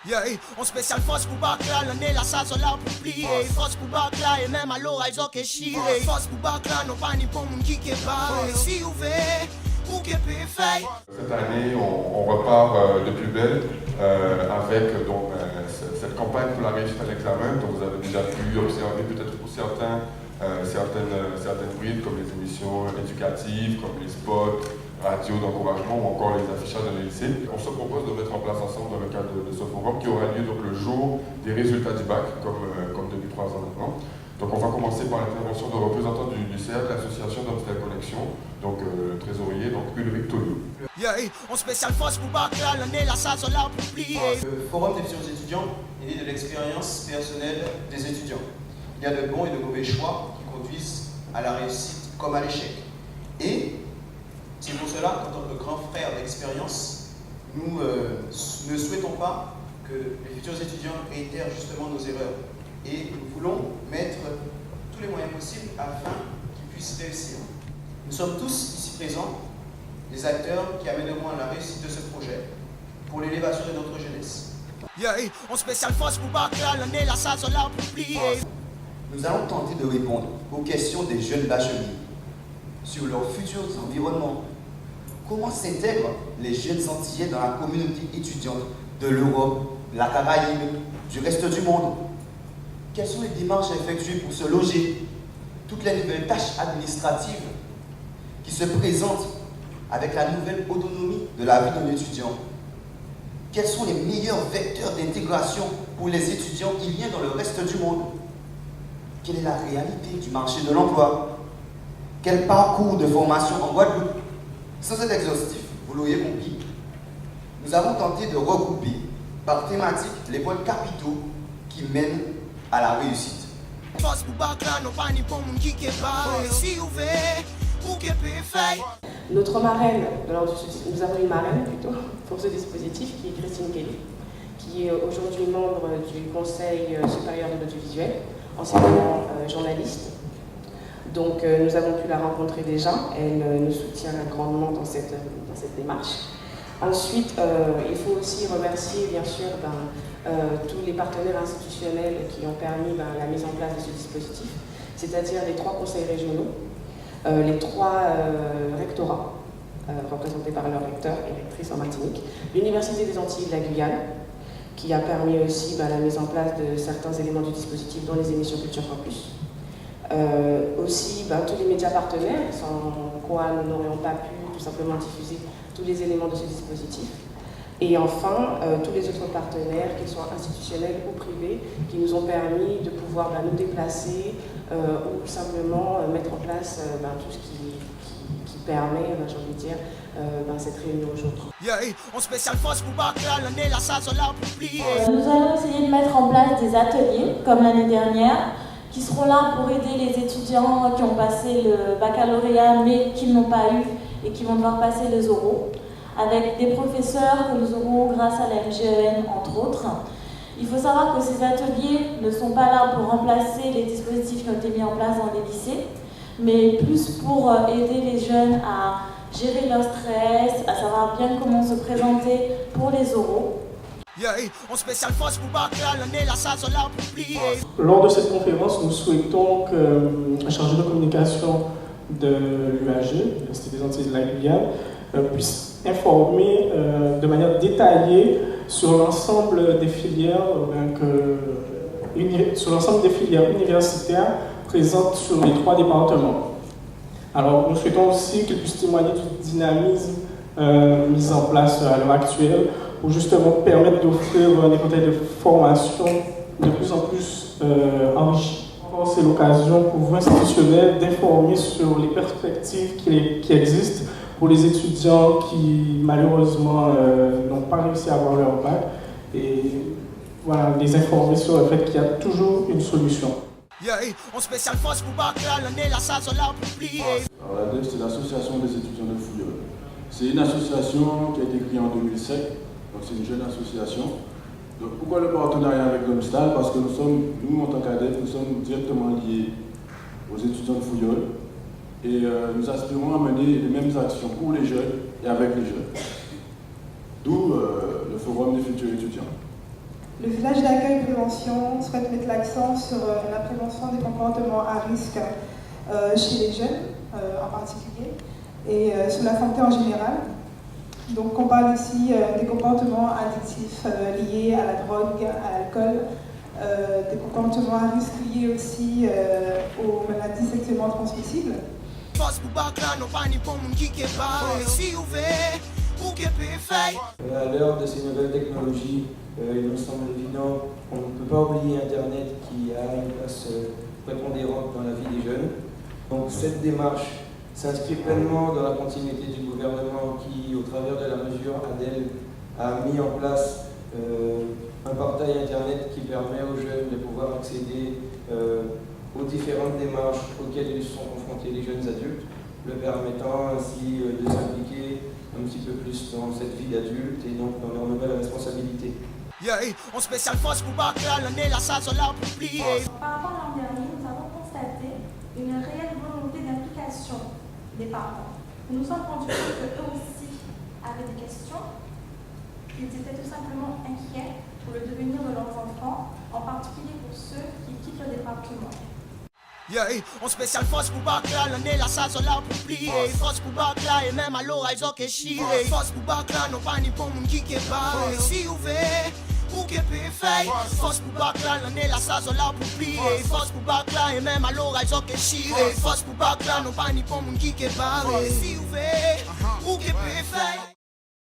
Yeah, on spécial force pour Bakla, l'année la ça là pour plier. Force pour Bakla et même à l'oreille ils ont que chier. Force pour Bakla, non pas ni pour mon qui est bas. Si vous voulez, ou qui peut faire. Cette année, on repart de plus belle avec donc, cette campagne pour la réussite à l'examen. Donc vous avez déjà pu observer peut-être pour certaines brides comme les émissions éducatives, comme les spots, radio d'encouragement ou encore les affichages dans les lycées. On se propose de mettre en place ensemble dans le cadre de ce forum qui aura lieu donc le jour des résultats du bac, comme depuis 3 ans maintenant. Donc on va commencer par l'intervention de représentants du CERT, l'association d'Obstacle Connexion, donc le trésorier, donc Ulrich Tolou. Yeah, on spécial force pour Bakla, l'année la ça là pour plier. Le forum des futurs étudiants est né de l'expérience personnelle des étudiants. Il y a de bons et de mauvais choix qui conduisent à la réussite comme à l'échec. Et c'est pour cela qu'en tant que grand frère d'expérience, nous ne souhaitons pas que les futurs étudiants réitèrent justement nos erreurs. Et nous voulons mettre tous les moyens possibles afin qu'ils puissent réussir. Nous sommes tous ici présents, les acteurs qui amèneront à la réussite de ce projet pour l'élévation de notre jeunesse. Yeah, on spécial force pour Bakla, l'année la ça là pour plier. Nous allons tenter de répondre aux questions des jeunes bacheliers sur leurs futurs environnements. Comment s'intègrent les jeunes Antillais dans la communauté étudiante de l'Europe, la Caraïbe, du reste du monde? Quelles sont les démarches à effectuer pour se loger? Toutes les nouvelles tâches administratives qui se présentent avec la nouvelle autonomie de la vie d'un étudiant. Quels sont les meilleurs vecteurs d'intégration pour les étudiants iliens dans le reste du monde? Quelle est la réalité du marché de l'emploi? Quel parcours de formation en Guadeloupe? Sans être exhaustif, vous l'auriez compris, nous avons tenté de regrouper par thématique les points capitaux qui mènent à la réussite. Force pour Bakla, non pas ni pour mon qui est bas. Si vous voulez, ou qui peut faire. Notre marraine, nous avons une marraine plutôt pour ce dispositif qui est Christine Kelly, qui est aujourd'hui membre du Conseil supérieur de l'audiovisuel, anciennement journaliste. Donc nous avons pu la rencontrer déjà, elle nous soutient grandement dans cette démarche. Ensuite, il faut aussi remercier bien sûr tous les partenaires institutionnels qui ont permis la mise en place de ce dispositif, c'est-à-dire les 3 conseils régionaux, les 3 rectorats représentés par leur recteur et rectrice en Martinique, l'Université des Antilles de la Guyane, qui a permis aussi la mise en place de certains éléments du dispositif, dont les émissions Culture Campus. Aussi tous les médias partenaires, sans quoi nous n'aurions pas pu tout simplement diffuser tous les éléments de ce dispositif. Et enfin, tous les autres partenaires, qu'ils soient institutionnels ou privés, qui nous ont permis de pouvoir nous déplacer ou simplement mettre en place tout ce qui permet, j'ai envie de dire, cette réunion aujourd'hui. Yeah, on spécial force pour Bakla, l'année la ça là pour plier. Nous allons essayer de mettre en place des ateliers, comme l'année dernière, qui seront là pour aider les étudiants qui ont passé le baccalauréat mais qui n'ont pas eu et qui vont devoir passer les oraux, avec des professeurs que nous aurons grâce à la MGEN entre autres. Il faut savoir que ces ateliers ne sont pas là pour remplacer les dispositifs qui ont été mis en place dans les lycées, mais plus pour aider les jeunes à gérer leur stress, à savoir bien comment se présenter pour les oraux. Yeah, on spécial force pour Bakla, l'année la ça là pour plier. Lors de cette conférence, nous souhaitons que le chargé de communication de l'UAG, l'Institut des Antilles de la Guyane, puisse informer de manière détaillée sur l'ensemble des filières, universitaires présentes sur les 3 départements. Alors, nous souhaitons aussi qu'il puisse témoigner du dynamisme mis en place à l'heure actuelle pour justement permettre d'offrir un éventail de formations de plus en plus enrichi. C'est l'occasion pour vous institutionnels d'informer sur les perspectives qui existent pour les étudiants qui malheureusement n'ont pas réussi à avoir leur bac et voilà, les informer sur le fait qu'il y a toujours une solution. Yeah, on spécial force pour Bakla, l'année la ça là pour plier. Alors l'ADEF, c'est l'association des étudiants de Fouilleul. C'est une association qui a été créée en 2007, donc c'est une jeune association. Donc pourquoi le partenariat avec l'OMSTAL? Parce que nous en tant qu'ADEF, nous sommes directement liés aux étudiants de Fouilleul et nous aspirons à mener les mêmes actions pour les jeunes et avec les jeunes. D'où le forum des futurs étudiants. Le village d'accueil prévention souhaite mettre l'accent sur la prévention des comportements à risque chez les jeunes en particulier et sur la santé en général. Donc on parle ici des comportements addictifs liés à la drogue, à l'alcool, des comportements à risque liés aussi aux maladies sexuellement transmissibles. À l'heure de ces nouvelles technologies, il me semble évident qu'on ne peut pas oublier Internet qui a une place prépondérante dans la vie des jeunes. Donc cette démarche s'inscrit pleinement dans la continuité du gouvernement qui, au travers de la mesure ADEL, a mis en place un portail Internet qui permet aux jeunes de pouvoir accéder aux différentes démarches auxquelles ils sont confrontés les jeunes adultes, le permettant ainsi de s'impliquer un petit peu plus dans cette vie d'adulte et donc dans leurs nouvelles responsabilités. On spécial force pour Bacla, l'année la salle là pour plier. Par rapport à l'an dernier, nous avons constaté une réelle volonté d'implication des parents. Nous nous sommes rendus compte qu'eux aussi avaient des questions. Ils étaient tout simplement inquiets pour le devenir de leurs enfants, en particulier pour ceux qui quittent le département. On spécial force pour Bacla, l'année la salle là pour plier. Force pour Bacla et même à l'oreille ont que chier. Force pour Bacla, non pas ni pour mon qui est barré. Si vous voulez, ou qui peut faire. Force pour Bacla, l'année la salle là pour plier. Force pour Bacla et même à l'oreille ont que chier. Force pour Bacla, non pas ni pour mon qui est barré. Si vous voulez, ou qui peut faire.